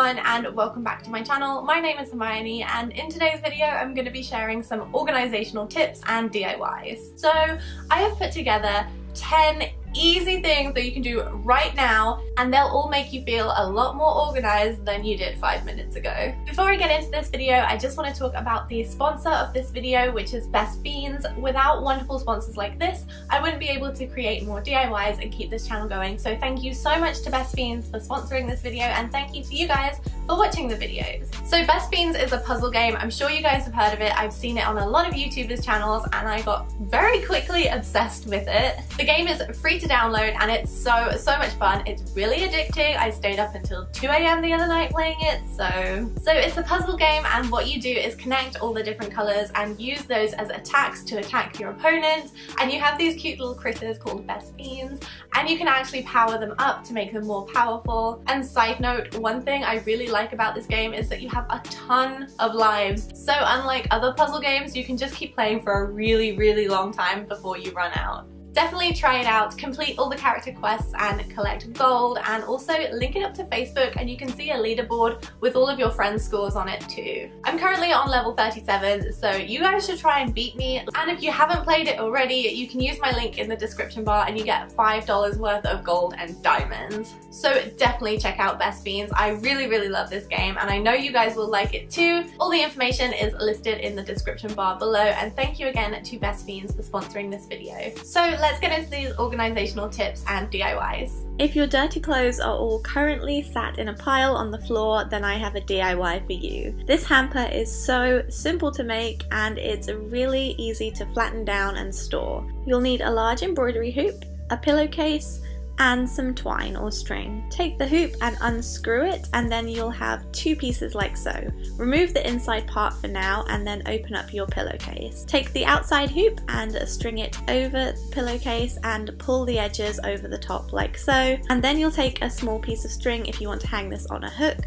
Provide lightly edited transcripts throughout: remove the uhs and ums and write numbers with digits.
everyone and welcome back to my channel. My name is Hermione and in today's video I'm going to be sharing some organisational tips and DIYs. So I have put together 10 easy things that you can do right now and they'll all make you feel a lot more organised than you did 5 minutes ago. Before I get into this video, I just want to talk about the sponsor of this video, which is Best Fiends. Without wonderful sponsors like this, I wouldn't be able to create more DIYs and keep this channel going. So thank you so much to Best Fiends for sponsoring this video and thank you to you guys for watching the videos. So Best Fiends is a puzzle game. I'm sure you guys have heard of it. I've seen it on a lot of YouTubers channels and I got very quickly obsessed with it. The game is free to download and it's so much fun. It's really addicting. I stayed up until 2 AM the other night playing it. So it's a puzzle game and what you do is connect all the different colours and use those as attacks to attack your opponent, and you have these cute little critters called Best Fiends and you can actually power them up to make them more powerful. And side note, one thing I really like about this game is that you have a ton of lives. So unlike other puzzle games, you can just keep playing for a really long time before you run out. Definitely try it out, complete all the character quests and collect gold, and also link it up to Facebook and you can see a leaderboard with all of your friends' scores on it too. I'm currently on level 37, so you guys should try and beat me, and if you haven't played it already, you can use my link in the description bar and you get $5 worth of gold and diamonds. So definitely check out Best Fiends. I really love this game and I know you guys will like it too. All the information is listed in the description bar below, and thank you again to Best Fiends for sponsoring this video. So let's get into these organisational tips and DIYs. If your dirty clothes are all currently sat in a pile on the floor, then I have a DIY for you. This hamper is so simple to make and it's really easy to flatten down and store. You'll need a large embroidery hoop, a pillowcase, and some twine or string. Take the hoop and unscrew it and then you'll have two pieces like so. Remove the inside part for now and then open up your pillowcase. Take the outside hoop and string it over the pillowcase and pull the edges over the top like so. And then you'll take a small piece of string if you want to hang this on a hook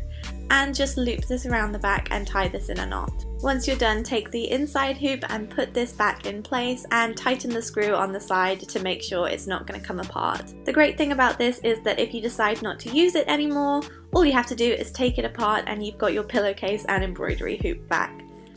and just loop this around the back and tie this in a knot. Once you're done, take the inside hoop and put this back in place and tighten the screw on the side to make sure it's not going to come apart. The great thing about this is that if you decide not to use it anymore, all you have to do is take it apart and you've got your pillowcase and embroidery hoop back.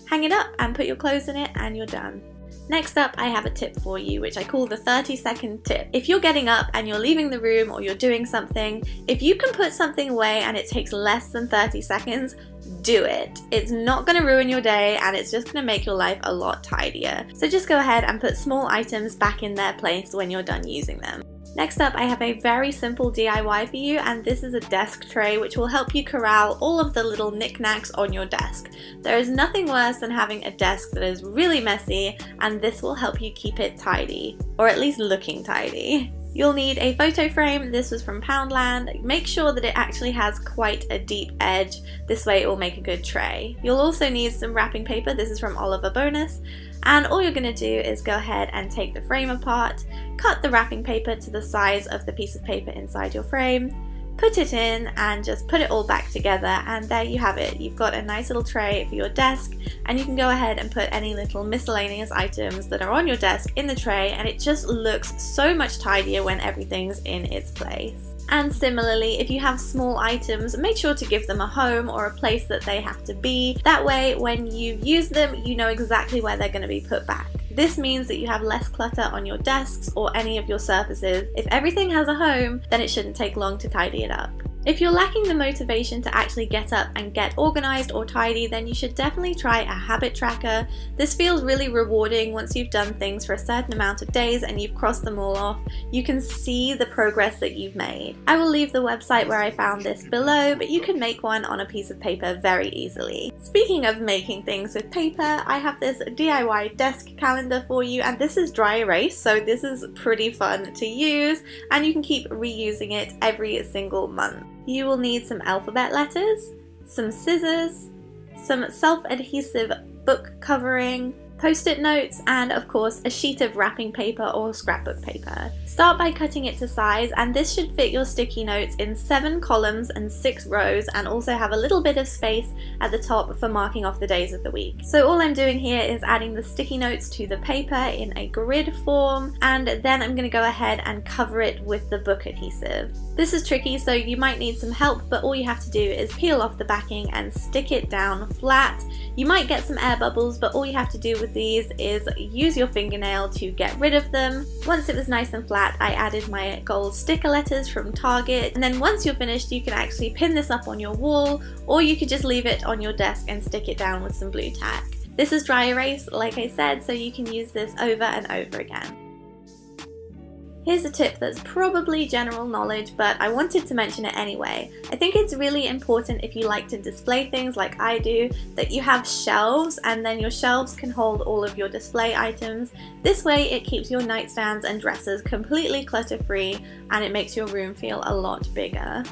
Hang it up and put your clothes in it and you're done. Next up, I have a tip for you, which I call the 30-second tip. If you're getting up and you're leaving the room or you're doing something, if you can put something away and it takes less than 30 seconds, do it. It's not going to ruin your day and it's just going to make your life a lot tidier. So just go ahead and put small items back in their place when you're done using them. Next up, I have a very simple DIY for you, and this is a desk tray which will help you corral all of the little knickknacks on your desk. There is nothing worse than having a desk that is really messy, and this will help you keep it tidy, or at least looking tidy. You'll need a photo frame. This was from Poundland. Make sure that it actually has quite a deep edge. This way it will make a good tray. You'll also need some wrapping paper. This is from Oliver Bonus. And all you're going to do is go ahead and take the frame apart, cut the wrapping paper to the size of the piece of paper inside your frame, put it in and just put it all back together, and there you have it. You've got a nice little tray for your desk and you can go ahead and put any little miscellaneous items that are on your desk in the tray, and it just looks so much tidier when everything's in its place. And similarly, if you have small items, make sure to give them a home or a place that they have to be. That way, when you use them, you know exactly where they're going to be put back. This means that you have less clutter on your desks or any of your surfaces. If everything has a home, then it shouldn't take long to tidy it up. If you're lacking the motivation to actually get up and get organised or tidy, then you should definitely try a habit tracker. This feels really rewarding once you've done things for a certain amount of days and you've crossed them all off. You can see the progress that you've made. I will leave the website where I found this below, but you can make one on a piece of paper very easily. Speaking of making things with paper, I have this DIY desk calendar for you, and this is dry erase, so this is pretty fun to use and you can keep reusing it every single month. You will need some alphabet letters, some scissors, some self-adhesive book covering, Post-it notes, and of course a sheet of wrapping paper or scrapbook paper. Start by cutting it to size, and this should fit your sticky notes in 7 columns and 6 rows, and also have a little bit of space at the top for marking off the days of the week. So all I'm doing here is adding the sticky notes to the paper in a grid form, and then I'm going to go ahead and cover it with the book adhesive. This is tricky, so you might need some help, but all you have to do is peel off the backing and stick it down flat. You might get some air bubbles, but all you have to do with these is use your fingernail to get rid of them. Once it was nice and flat, I added my gold sticker letters from Target, and then once you're finished you can actually pin this up on your wall, or you could just leave it on your desk and stick it down with some blue tack. This is dry erase, like I said, so you can use this over and over again. Here's a tip that's probably general knowledge, but I wanted to mention it anyway. I think it's really important, if you like to display things like I do, that you have shelves, and then your shelves can hold all of your display items. This way it keeps your nightstands and dressers completely clutter-free, and it makes your room feel a lot bigger.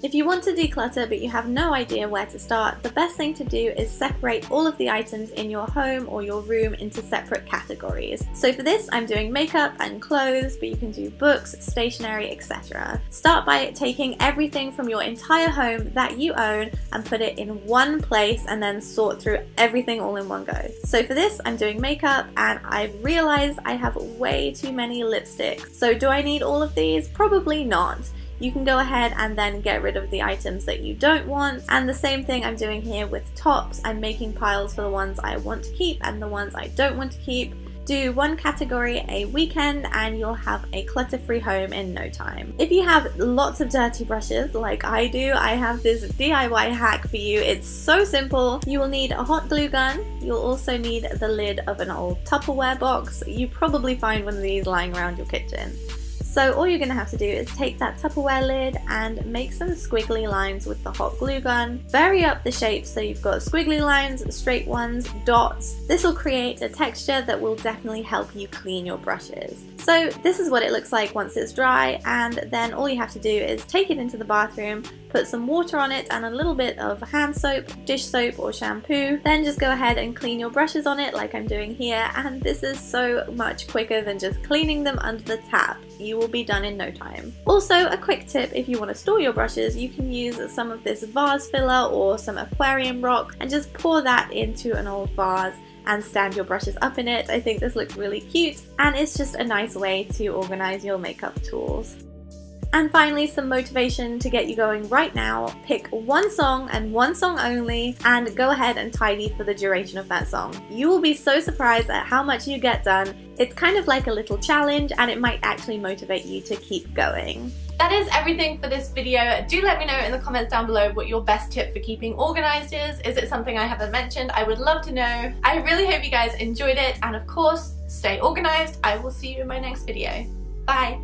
If you want to declutter but you have no idea where to start, the best thing to do is separate all of the items in your home or your room into separate categories. So for this I'm doing makeup and clothes, but you can do books, stationery, etc. Start by taking everything from your entire home that you own and put it in one place, and then sort through everything all in one go. So for this I'm doing makeup, and I've realized I have way too many lipsticks. So do I need all of these? Probably not. You can go ahead and then get rid of the items that you don't want, and the same thing I'm doing here with tops. I'm making piles for the ones I want to keep and the ones I don't want to keep. Do one category a weekend and you'll have a clutter-free home in no time. If you have lots of dirty brushes like I do, I have this DIY hack for you. It's so simple. You will need a hot glue gun. You'll also need the lid of an old Tupperware box. You probably find one of these lying around your kitchen. So all you're going to have to do is take that Tupperware lid and make some squiggly lines with the hot glue gun. Vary up the shapes so you've got squiggly lines, straight ones, dots. This will create a texture that will definitely help you clean your brushes. So this is what it looks like once it's dry, and then all you have to do is take it into the bathroom, put some water on it and a little bit of hand soap, dish soap or shampoo. Then just go ahead and clean your brushes on it like I'm doing here, and this is so much quicker than just cleaning them under the tap. You will be done in no time. Also, a quick tip: if you want to store your brushes, you can use some of this vase filler or some aquarium rock and just pour that into an old vase and stand your brushes up in it. I think this looks really cute, and it's just a nice way to organize your makeup tools. And finally, some motivation to get you going right now. Pick one song and one song only, and go ahead and tidy for the duration of that song. You will be so surprised at how much you get done. It's kind of like a little challenge, and it might actually motivate you to keep going. That is everything for this video. Do let me know in the comments down below what your best tip for keeping organized is. Is it something I haven't mentioned? I would love to know. I really hope you guys enjoyed it, and of course, stay organized. I will see you in my next video. Bye!